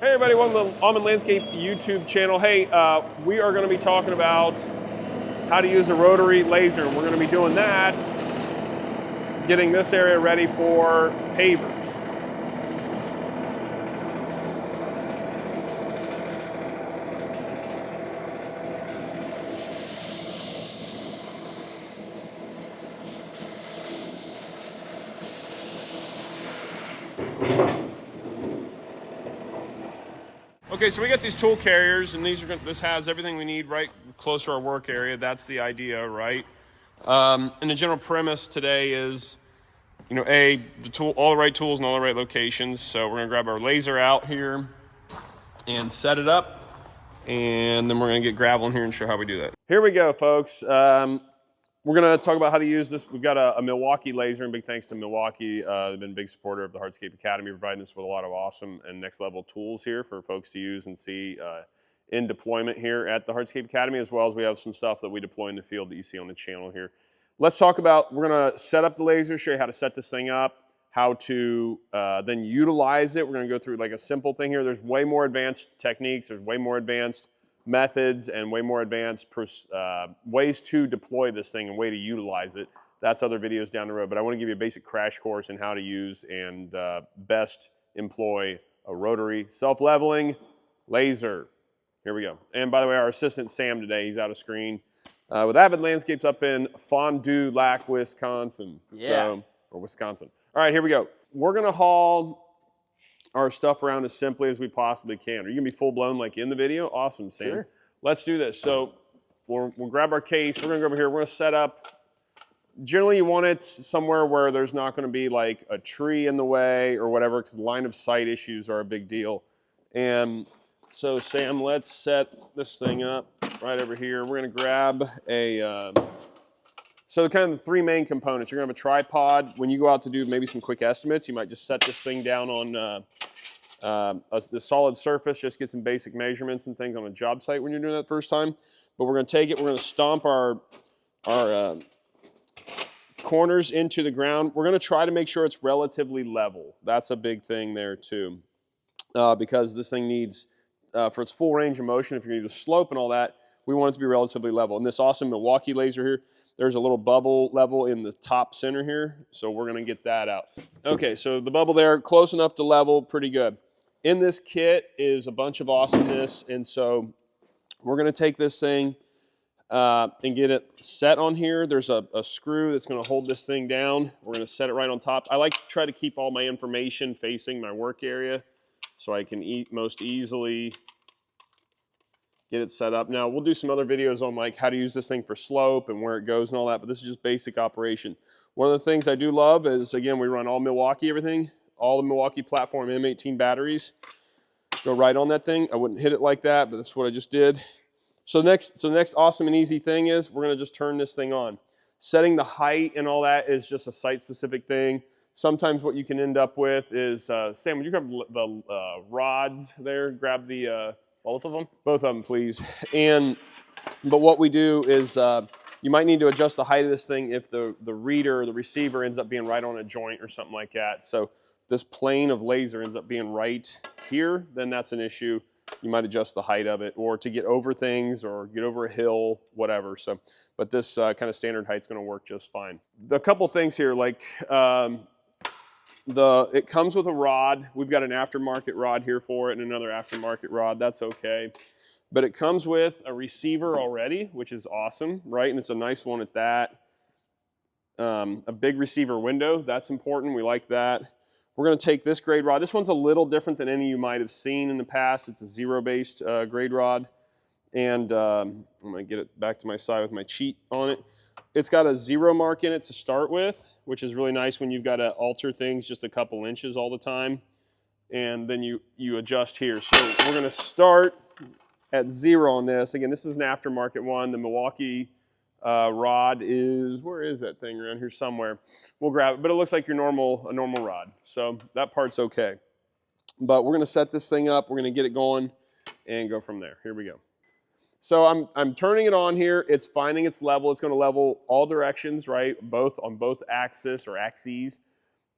Hey everybody, welcome to the Almond Landscape YouTube channel. Hey, we are going to be talking about how to use a rotary laser, and we're going to be doing that, getting this area ready for pavers. Okay, so we got these tool carriers, and this has everything we need right close to our work area. That's the idea, right? And the general premise today is, all the right tools in all the right locations. So we're gonna grab our laser out here and set it up, and then we're gonna get gravel in here and show how we do that. Here we go, folks. We're going to talk about how to use this. We've got a Milwaukee laser, and big thanks to Milwaukee. They've been a big supporter of the Hardscape Academy, providing us with a lot of awesome and next level tools here for folks to use and see in deployment here at the Hardscape Academy, as well as we have some stuff that we deploy in the field that you see on the channel here. Let's talk about, we're going to set up the laser, show you how to set this thing up, how to then utilize it. We're going to go through like a simple thing here. There's way more advanced techniques. There's way more advanced methods and way more advanced ways to deploy this thing and way to utilize it. That's other videos down the road, but I want to give you a basic crash course in how to use and best employ a rotary self-leveling laser. Here we go. And by the way, our assistant Sam today, he's out of screen with Avid Landscapes up in Fond du Lac, Wisconsin. Yeah. Or Wisconsin. All right, here we go. We're gonna haul our stuff around as simply as we possibly can. Are you gonna be full blown like in the video? Awesome, Sam. Sure. Let's do this. So we'll grab our case. We're gonna go over here. We're gonna set up. Generally, you want it somewhere where there's not gonna be like a tree in the way or whatever, because line of sight issues are a big deal. And so, Sam, let's set this thing up right over here. We're gonna grab a. So kind of the three main components. You're gonna have a tripod. When you go out to do maybe some quick estimates, you might just set this thing down on the solid surface, just get some basic measurements and things on a job site when you're doing that the first time. But we're gonna take it, we're gonna stomp our corners into the ground. We're gonna try to make sure it's relatively level. That's a big thing there too. Because this thing needs, for its full range of motion, if you're gonna do slope and all that, we want it to be relatively level. And this awesome Milwaukee laser here, there's a little bubble level in the top center here, so we're gonna get that out. Okay, so the bubble there, close enough to level, pretty good. In this kit is a bunch of awesomeness, and so we're gonna take this thing and get it set on here. There's a screw that's gonna hold this thing down. We're gonna set it right on top. I like to try to keep all my information facing my work area so I can most easily get it set up. Now, we'll do some other videos on like how to use this thing for slope and where it goes and all that, but this is just basic operation. One of the things I do love is, again, we run all Milwaukee everything, all the Milwaukee platform M18 batteries. Go right on that thing. I wouldn't hit it like that, but that's what I just did. So next awesome and easy thing is we're gonna just turn this thing on. Setting the height and all that is just a site-specific thing. Sometimes what you can end up with is, Sam, would you grab the rods there? Grab the... Both of them? Both of them, please. But what we do is you might need to adjust the height of this thing if the reader or the receiver ends up being right on a joint or something like that. So this plane of laser ends up being right here, then that's an issue. You might adjust the height of it, or to get over things or get over a hill, whatever. So, but this kind of standard height's gonna work just fine. A couple things here, like it comes with a rod. We've got an aftermarket rod here for it and another aftermarket rod. That's okay. But it comes with a receiver already, which is awesome, right? And it's a nice one at that. A big receiver window, that's important. We like that. We're going to take this grade rod. This one's a little different than any you might have seen in the past. It's a zero-based grade rod. And I'm going to get it back to my side with my cheat on it. It's got a zero mark in it to start with, which is really nice when you've got to alter things just a couple inches all the time. And then you adjust here. So we're going to start at 0 on this. Again, this is an aftermarket one. The Milwaukee rod is, where is that thing around here somewhere? We'll grab it, but it looks like a normal rod. So that part's okay. But we're going to set this thing up. We're going to get it going and go from there. Here we go. So I'm turning it on here. It's finding its level. It's going to level all directions, right? On both axes or axes.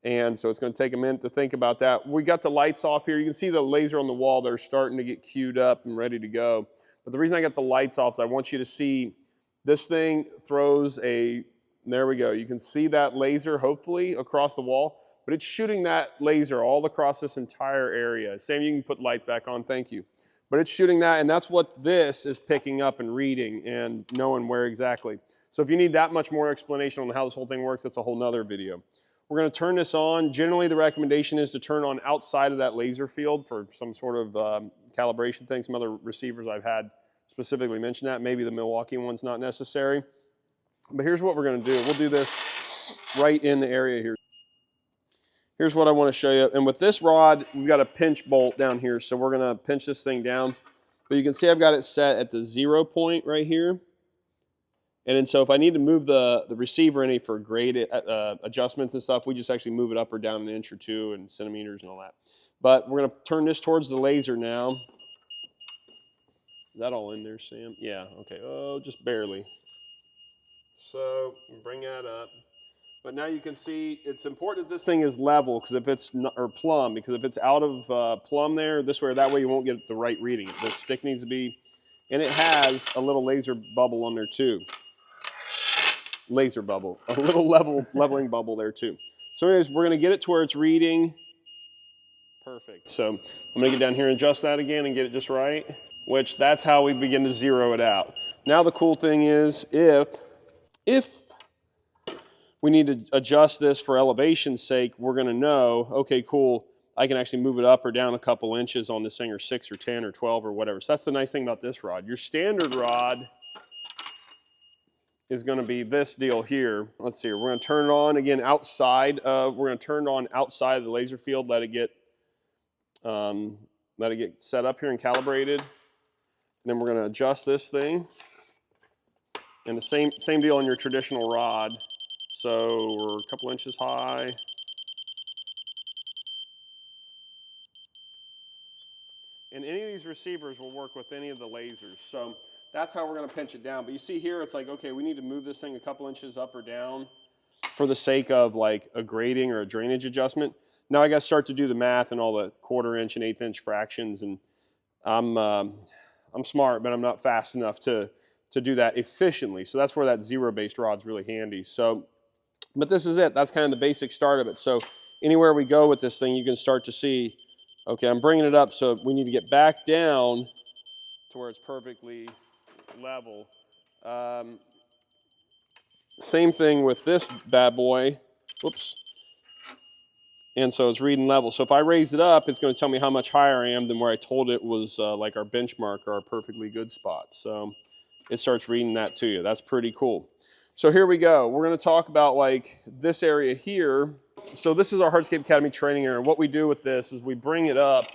And so it's going to take a minute to think about that. We got the lights off here. You can see the laser on the wall. They're starting to get queued up and ready to go. But the reason I got the lights off is I want you to see this thing throws a, there we go. You can see that laser hopefully across the wall, but it's shooting that laser all across this entire area. Sam, you can put lights back on, thank you. But it's shooting that, and that's what this is picking up and reading and knowing where exactly. So if you need that much more explanation on how this whole thing works, that's a whole nother video. We're going to turn this on. Generally, the recommendation is to turn on outside of that laser field for some sort of calibration thing. Some other receivers I've had specifically mention that. Maybe the Milwaukee one's not necessary. But here's what we're going to do. We'll do this right in the area here. Here's what I want to show you. And with this rod, we've got a pinch bolt down here. So we're going to pinch this thing down. But you can see I've got it set at the 0 point right here. And then so if I need to move the receiver any for grade adjustments and stuff, we just actually move it up or down an inch or two and centimeters and all that. But we're going to turn this towards the laser now. Is that all in there, Sam? Yeah, okay. Oh, just barely. So bring that up. But now you can see it's important that this thing is level because if it's not, or plumb, because if it's out of plumb there, this way or that way, you won't get the right reading. The stick needs to be, and it has a little laser bubble on there too. Laser bubble, a little leveling bubble there too. So anyways, we're gonna get it to where it's reading. Perfect. So I'm gonna get down here and adjust that again and get it just right, which that's how we begin to zero it out. Now the cool thing is if we need to adjust this for elevation's sake, we're gonna know, okay, cool, I can actually move it up or down a couple inches on this thing, or 6 or 10 or 12 or whatever. So that's the nice thing about this rod. Your standard rod is going to be this deal here. Let's see here. We're going to turn it on again outside. We're going to turn it on outside of the laser field. Let it get set up here and calibrated. And then we're going to adjust this thing. And the same deal on your traditional rod. So we're a couple inches high. And any of these receivers will work with any of the lasers. So that's how we're going to pinch it down. But you see here, it's like, okay, we need to move this thing a couple inches up or down for the sake of like a grading or a drainage adjustment. Now I got to start to do the math and all the 1/4 inch and 1/8 inch fractions. And I'm smart, but I'm not fast enough to do that efficiently. So that's where that zero-based rod's really handy. So, but this is it. That's kind of the basic start of it. So anywhere we go with this thing, you can start to see, okay, I'm bringing it up, so we need to get back down to where it's perfectly level. Same thing with this bad boy. Whoops. And so it's reading level. So if I raise it up, it's going to tell me how much higher I am than where I told it was like our benchmark or our perfectly good spot. So it starts reading that to you. That's pretty cool. So here we go. We're going to talk about like this area here. So this is our Hardscape Academy training area. What we do with this is we bring it up.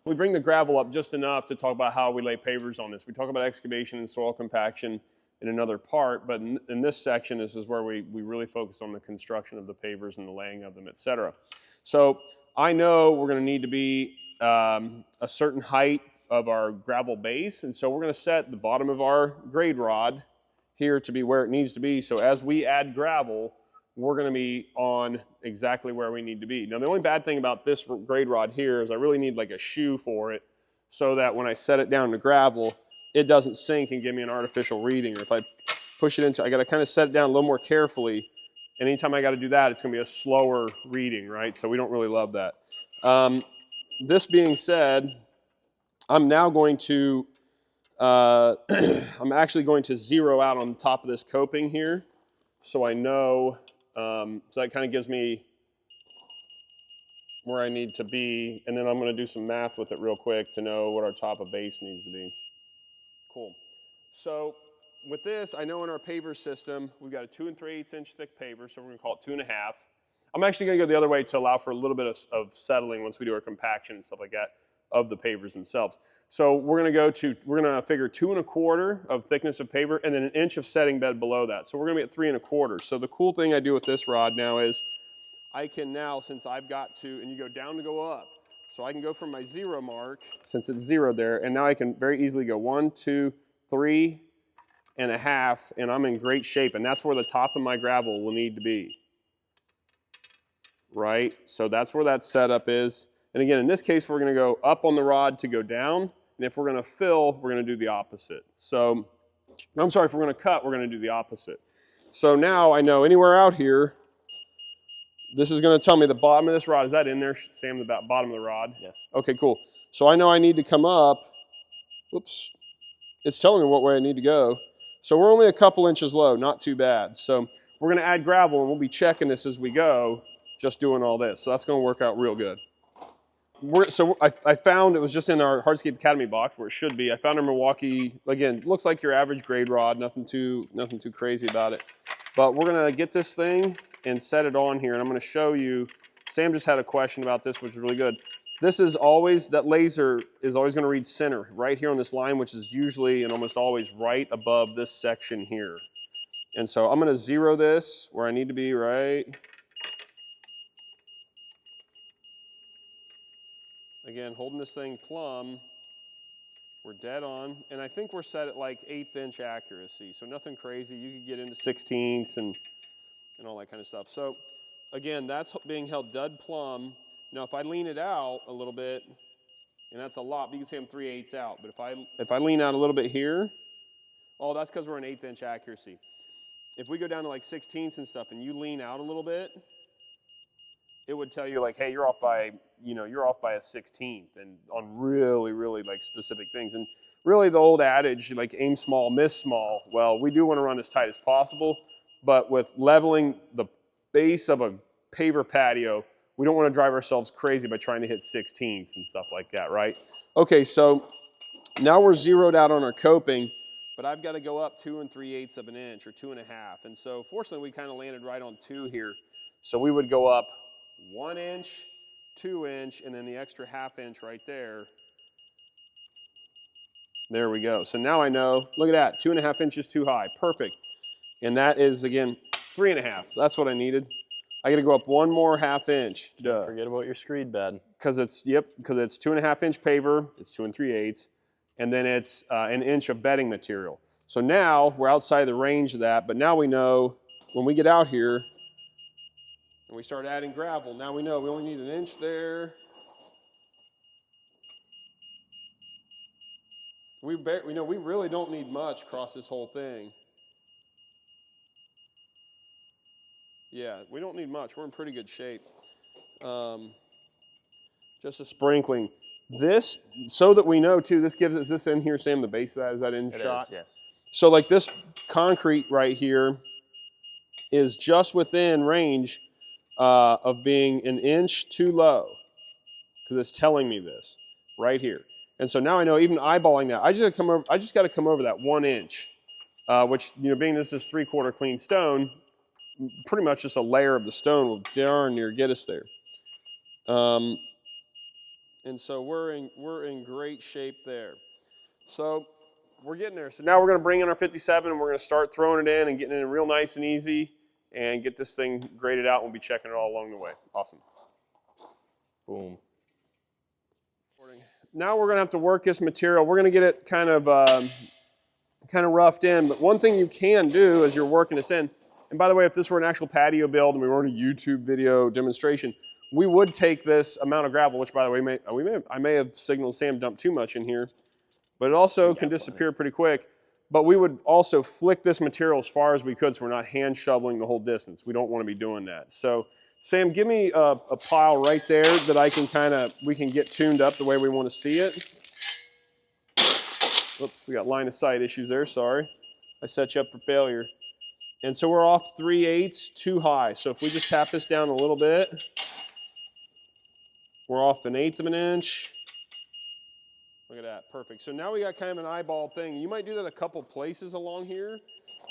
We bring the gravel up just enough to talk about how we lay pavers on this. We talk about excavation and soil compaction in another part, but in this section, this is where we really focus on the construction of the pavers and the laying of them, et cetera. So I know we're going to need to be a certain height of our gravel base, and so we're going to set the bottom of our grade rod here to be where it needs to be. So as we add gravel, we're going to be on exactly where we need to be. Now, the only bad thing about this grade rod here is I really need like a shoe for it so that when I set it down to gravel, it doesn't sink and give me an artificial reading. Or if I push it into, I got to kind of set it down a little more carefully. And anytime I got to do that, it's going to be a slower reading, right? So we don't really love that. This being said, I'm now going to, I'm actually going to zero out on the top of this coping here so I know. So that kind of gives me where I need to be, and then I'm going to do some math with it real quick to know what our top of base needs to be. Cool. So with this, I know in our paver system, we've got a 2 3/8 inch thick paver, so we're going to call it 2 1/2. I'm actually going to go the other way to allow for a little bit of settling once we do our compaction and stuff like that of the pavers themselves. So we're going to figure 2 1/4 of thickness of paver and then 1 inch of setting bed below that. So we're going to be at 3 1/4. So the cool thing I do with this rod now is I can now, since I've got to, and you go down to go up, so I can go from my 0 mark, since it's 0 there, and now I can very easily go 1, 2, 3 1/2, and I'm in great shape, and that's where the top of my gravel will need to be. right? So that's where that setup is. And again, in this case, we're gonna go up on the rod to go down. And if we're gonna fill, we're gonna do the opposite. So, I'm sorry, if we're gonna cut, we're gonna do the opposite. So now I know anywhere out here, this is gonna tell me the bottom of this rod. Is that in there, Sam, the bottom of the rod? Yes. Okay, cool. So I know I need to come up. Whoops. It's telling me what way I need to go. So we're only a couple inches low, not too bad. So we're gonna add gravel and we'll be checking this as we go, just doing all this. So that's gonna work out real good. I found, it was just in our Hardscape Academy box where it should be. I found our Milwaukee, again, looks like your average grade rod, nothing too crazy about it. But we're gonna get this thing and set it on here, and I'm gonna show you. Sam just had a question about this, which is really good. This is always, that laser is always gonna read center, right here on this line, which is usually and almost always right above this section here. And so I'm gonna zero this where I need to be, right? Again, holding this thing plumb, we're dead on. And I think we're set at like 1/8 inch accuracy, so nothing crazy. You could get into 16ths and all that kind of stuff. So again, that's being held dead plumb. Now if I lean it out a little bit, and that's a lot, but you can see I'm 3/8 out, but if I lean out a little bit here, oh, that's because we're an 1/8 inch accuracy. If we go down to like 16ths and stuff and you lean out a little bit, it would tell you like, hey, you're off by, you're off by a 16th, and on really, really like specific things. And really the old adage, like aim small, miss small. Well, we do want to run as tight as possible, but with leveling the base of a paver patio, we don't want to drive ourselves crazy by trying to hit 16ths and stuff like that, right? Okay, so now we're zeroed out on our coping, but I've got to go up 2 3/8 of an inch or 2 1/2. And so fortunately, we kind of landed right on 2 here. So we would go up 1 inch, 2 inch, and then the extra 1/2 inch right there. There we go. So now I know, look at that, 2 1/2 inches too high, perfect. And that is, again, 3 1/2. That's what I needed. I got to go up 1 more 1/2 inch. Don't forget about your screed bed. Because it's, because it's 2 1/2 inch paver, it's 2 3/8, and then it's 1 inch of bedding material. So now we're outside the range of that, but now we know when we get out here and we start adding gravel, now we know we only need 1 inch there. We know we really don't need much across this whole thing. Yeah, we don't need much. We're in pretty good shape. Just a sprinkling. This, so that we know too, this gives us, this in here, Sam, the base of that, is that in shot? It is, yes. So like this concrete right here is just within range of being 1 inch too low, because it's telling me this right here. And so now I know, even eyeballing that, I just got to come over that 1 inch, which, being this is 3/4 clean stone, pretty much just a layer of the stone will darn near get us there. And so we're in great shape there. So we're getting there. So now we're going to bring in our 57 and we're going to start throwing it in and getting it in real nice and easy and get this thing graded out. We'll be checking it all along the way. Awesome. Boom. Now we're going to have to work this material. We're going to get it kind of roughed in. But one thing you can do as you're working this in, and by the way, if this were an actual patio build and we were in a YouTube video demonstration, we would take this amount of gravel, which by the way, I may have signaled Sam dumped too much in here, but it also can disappear pretty quick. But we would also flick this material as far as we could so we're not hand shoveling the whole distance. We don't want to be doing that. So Sam, give me a pile right there that we can get tuned up the way we want to see it. Oops, we got line of sight issues there, sorry. I set you up for failure. And so we're off 3/8 too high. So if we just tap this down a little bit, we're off 1/8 of an inch. Look at that, perfect. So now we got kind of an eyeball thing. You might do that a couple places along here,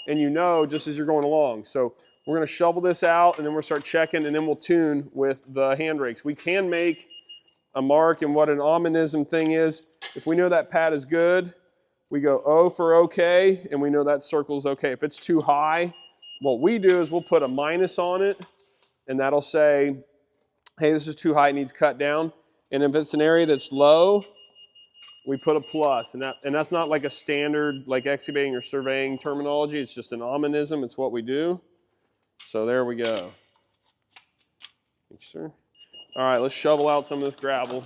and just as you're going along. So we're gonna shovel this out, and then we'll start checking, and then we'll tune with the hand rakes. We can make a mark, and what an ominism thing is, if we know that pad is good, we go O for okay, and we know that circle is okay. If it's too high, what we do is we'll put a minus on it, and that'll say, hey, this is too high, it needs cut down. And if it's an area that's low, we put a plus. And that's not like a standard like excavating or surveying terminology. It's just an ominism. It's what we do. So there we go. Thanks, sir. All right, let's shovel out some of this gravel.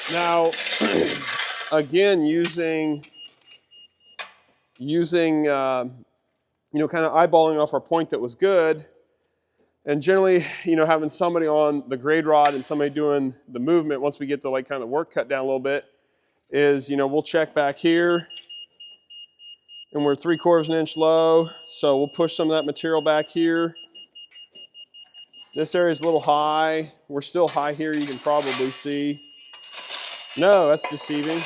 Now, again, using kind of eyeballing off our point that was good, and generally, having somebody on the grade rod and somebody doing the movement once we get the kind of work cut down a little bit is, we'll check back here, and we're 3/4 inch low, so we'll push some of that material back here. This area is a little high. We're still high here, you can probably see. No, that's deceiving.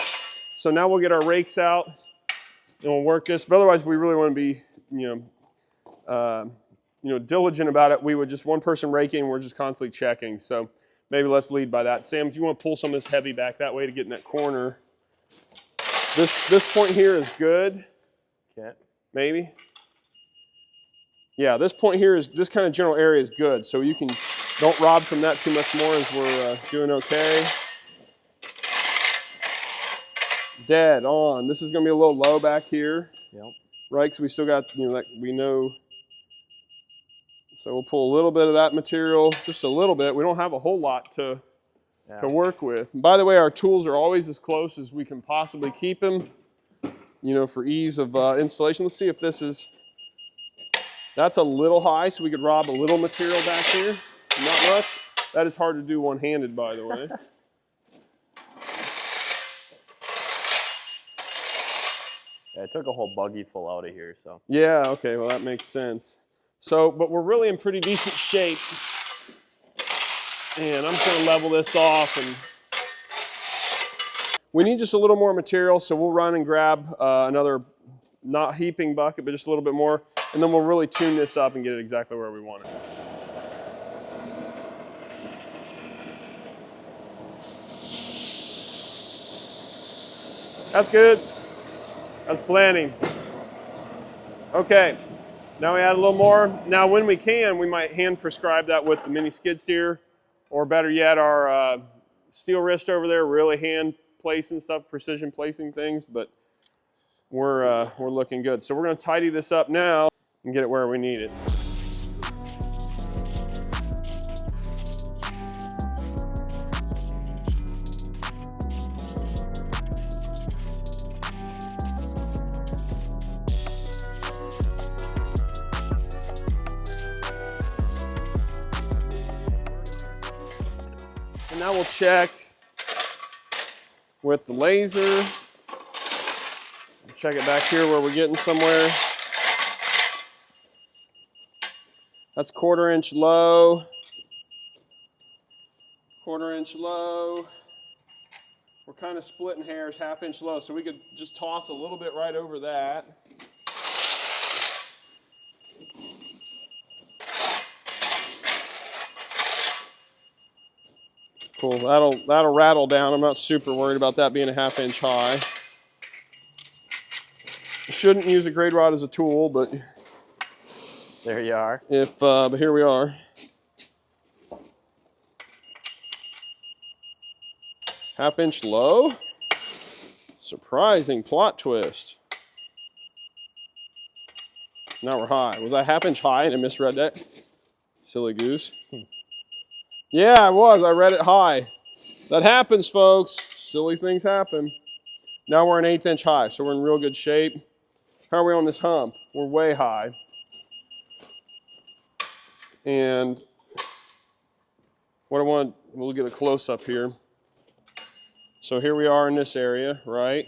So now we'll get our rakes out and we'll work this, but otherwise we really want to be, diligent about it. We would just one person raking, we're just constantly checking. So maybe let's lead by that. Sam, if you want to pull some of this heavy back that way to get in that corner. This point here is good. Okay. Maybe. Yeah, this point here is, this kind of general area is good. So you don't rob from that too much more as we're doing okay. Dead on. This is going to be a little low back here. Yep. Right, because we still got, we know. So we'll pull a little bit of that material, just a little bit. We don't have a whole lot to work with. And by the way, our tools are always as close as we can possibly keep them, for ease of installation. Let's see if that's a little high, so we could rob a little material back here. Not much. That is hard to do one-handed, by the way. Yeah, I took a whole buggy full out of here, so. Yeah, okay, well that makes sense. So, but we're really in pretty decent shape. And I'm just gonna level this off, and we need just a little more material, so we'll run and grab another, not heaping bucket, but just a little bit more, and then we'll really tune this up and get it exactly where we want it. That's good. That's plenty. Okay, now we add a little more. Now when we can, we might hand prescribe that with the mini skid steer, or better yet, our steel wrist over there, really hand placing stuff, precision placing things, but we're looking good. So we're gonna tidy this up now and get it where we need it. And now we'll check with the laser. Check it back here where we're getting somewhere. That's 1/4 inch low. 1/4 inch low. We're kind of splitting hairs, 1/2 inch low, so we could just toss a little bit right over that. Cool, that'll rattle down. I'm not super worried about that being a 1/2 inch high. Shouldn't use a grade rod as a tool, but there you are. but here we are. 1/2 inch low. Surprising plot twist. Now we're high. Was I 1/2 inch high and I misread that? Silly goose. Yeah, I was. I read it high. That happens, folks. Silly things happen. Now we're an 1/8 inch high, so we're in real good shape. How are we on this hump? We're way high. And what I want, we'll get a close up here. So here we are in this area, right?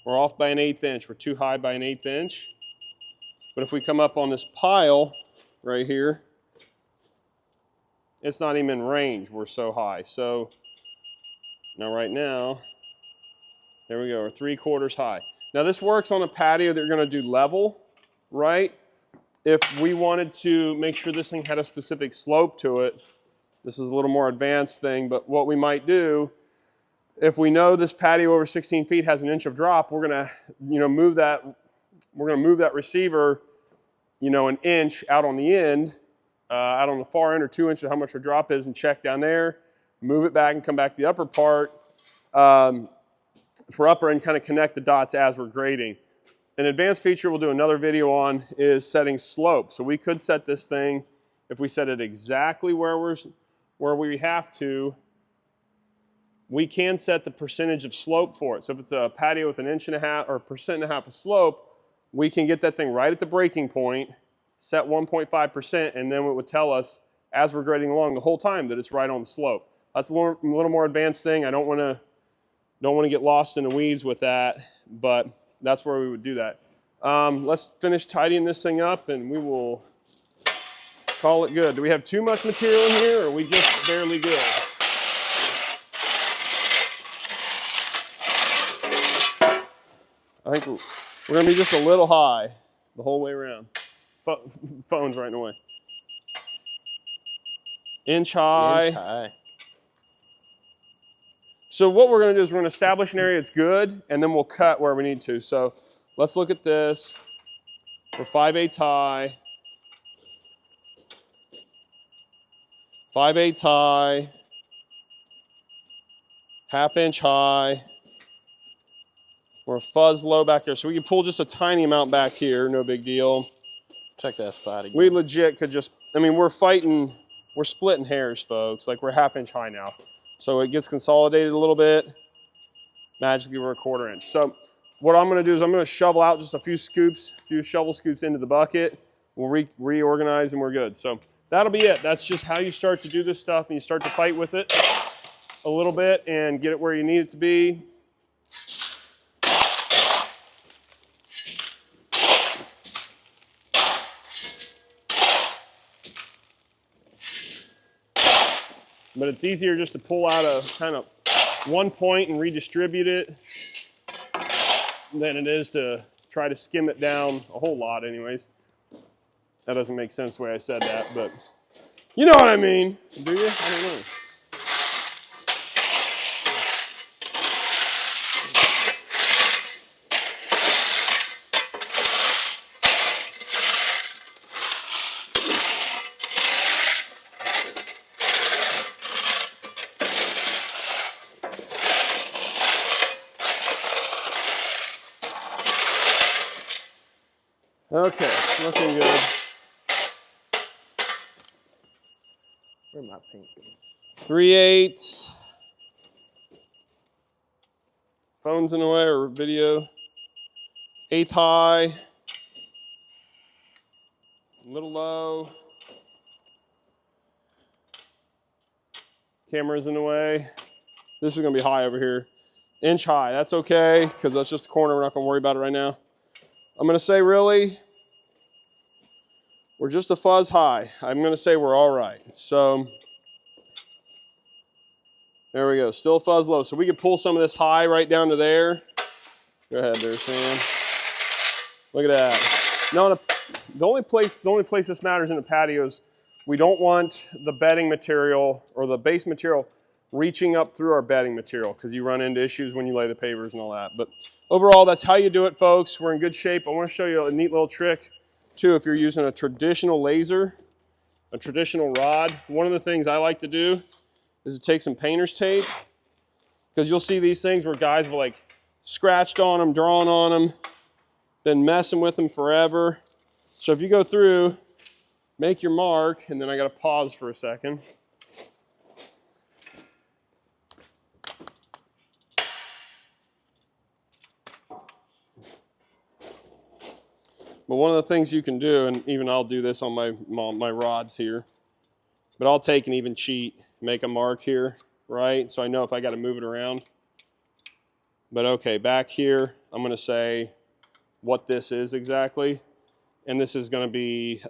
We're off by an 1/8 inch. We're too high by an 1/8 inch. But if we come up on this pile right here, it's not even in range. We're so high. So now right now, there we go, we're 3/4 high. Now this works on a patio that you're gonna do level, right? If we wanted to make sure this thing had a specific slope to it, this is a little more advanced thing, but what we might do, if we know this patio over 16 feet has an inch of drop, we're gonna, move that, receiver, an inch out on the end, out on the far end, or 2 inches, how much the drop is, and check down there, move it back and come back to the upper part, for upper, and kind of connect the dots as we're grading. An advanced feature we'll do another video on is setting slope. So we could set this thing, if we set it exactly where we have to, we can set the percentage of slope for it. So if it's a patio with 1.5 inches or 1.5% of slope, we can get that thing right at the breaking point, set 1.5%, and then it would tell us as we're grading along the whole time that it's right on the slope. That's a little more advanced thing. I don't want to get lost in the weeds with that, but that's where we would do that. Let's finish tidying this thing up and we will call it good. Do we have too much material in here, or are we just barely good? I think we're gonna be just a little high the whole way around. Phone's right in the way. Inch high. Inch high. So what we're gonna do is we're gonna establish an area that's good, and then we'll cut where we need to. So let's look at this. We're 5/8 high. 5/8 high. 1/2 inch high. We're fuzz low back here. So we can pull just a tiny amount back here, no big deal. Check that spot again. We legit could just, we're splitting hairs, folks. Like, we're 1/2 inch high now. So it gets consolidated a little bit. Magically, we're 1/4 inch. So what I'm gonna do is I'm gonna shovel out just a few shovel scoops into the bucket. We'll reorganize and we're good. So that'll be it. That's just how you start to do this stuff, and you start to fight with it a little bit and get it where you need it to be. But it's easier just to pull out a kind of one point and redistribute it than it is to try to skim it down a whole lot anyways. That doesn't make sense the way I said that, but you know what I mean. Do you? I don't know. Okay, looking good. Where's my paint? 3/8. Phone's in the way, or video. 1/8 high. A little low. Camera's in the way. This is gonna be high over here. Inch high, that's okay, because that's just a corner, we're not gonna worry about it right now. I'm gonna say really, we're just a fuzz high. I'm gonna say we're all right. So, there we go, still fuzz low. So we could pull some of this high right down to there. Go ahead there, Sam. Look at that. Now, the only place this matters in the patios, we don't want the bedding material or the base material reaching up through our bedding material, because you run into issues when you lay the pavers and all that. But overall, that's how you do it, folks. We're in good shape. I want to show you a neat little trick too if you're using a traditional laser, a traditional rod. One of the things I like to do is to take some painter's tape, because you'll see these things where guys have like scratched on them, drawn on them, been messing with them forever. So if you go through, make your mark, and then I got to pause for a second. But one of the things you can do, and even I'll do this on my rods here, but I'll take an even cheat, make a mark here, right? So I know if I got to move it around. But okay, back here, I'm going to say what this is exactly. And this is going to be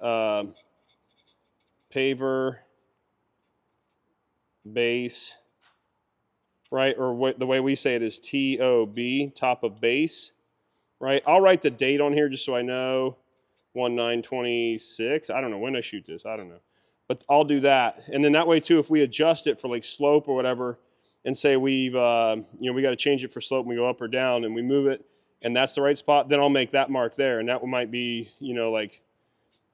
paver base, right? Or the way we say it is TOB, top of base, right? I'll write the date on here just so I know. 1/9/26. I don't know when I shoot this. I don't know. But I'll do that. And then that way too, if we adjust it for like slope or whatever, and say we got to change it for slope and we go up or down and we move it and that's the right spot, then I'll make that mark there. And that might be, like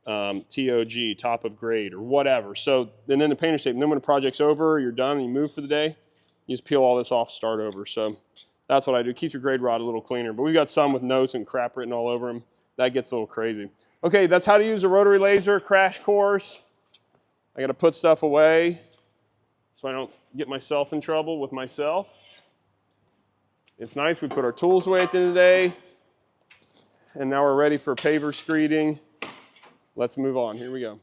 TOG, top of grade or whatever. So, and then the painter's tape. And then when the project's over, you're done and you move for the day, you just peel all this off, start over. So that's what I do. Keep your grade rod a little cleaner. But we've got some with notes and crap written all over them. That gets a little crazy. Okay, that's how to use a rotary laser crash course. I got to put stuff away so I don't get myself in trouble with myself. It's nice. We put our tools away at the end of the day. And now we're ready for paver screeding. Let's move on. Here we go.